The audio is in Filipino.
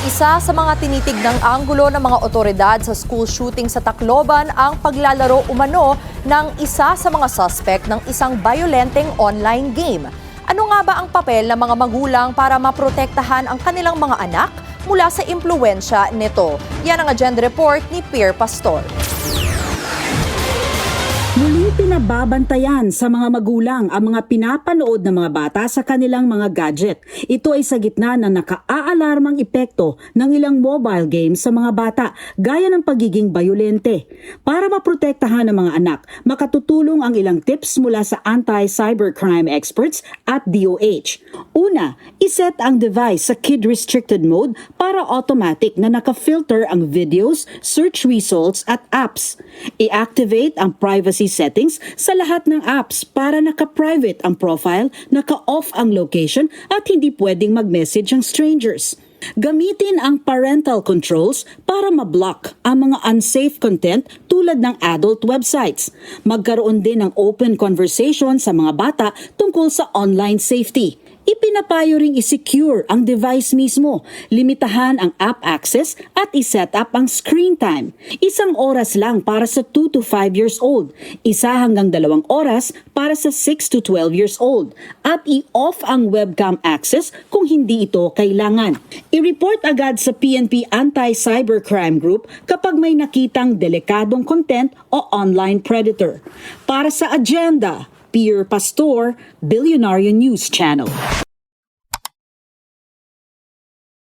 Isa sa mga tinitignang anggulo ng mga otoridad sa school shooting sa Tacloban ang paglalaro umano ng isa sa mga suspect ng isang violenteng online game. Ano nga ba ang papel ng mga magulang para maprotektahan ang kanilang mga anak mula sa impluwensya nito? Yan ang agenda report ni Pierre Pastor. Muling pinababantayan sa mga magulang ang mga pinapanood ng mga bata sa kanilang mga gadget. Ito ay sa gitna ng nakaalarmang epekto ng ilang mobile games sa mga bata, gaya ng pagiging bayolente. Para maprotektahan ang mga anak, makatutulong ang ilang tips mula sa anti-cybercrime experts at DOH. Una, iset ang device sa kid-restricted mode para automatic na naka-filter ang videos, search results at apps. I-activate ang privacy settings sa lahat ng apps para naka-private ang profile, naka-off ang location at hindi pwedeng mag-message ang strangers. Gamitin ang parental controls para ma-block ang mga unsafe content tulad ng adult websites. Magkaroon din ng open conversation sa mga bata tungkol sa online safety. Ipinapayo ring i-secure ang device mismo, limitahan ang app access at i-set up ang screen time. 1 oras lang para sa 2 to 5 years old, 1 hanggang 2 oras para sa 6 to 12 years old, at i-off ang webcam access kung hindi ito kailangan. I-report agad sa PNP Anti-Cybercrime Group kapag may nakitang delikadong content o online predator. Para sa agenda, Pierre Pastor, Billionaire News Channel.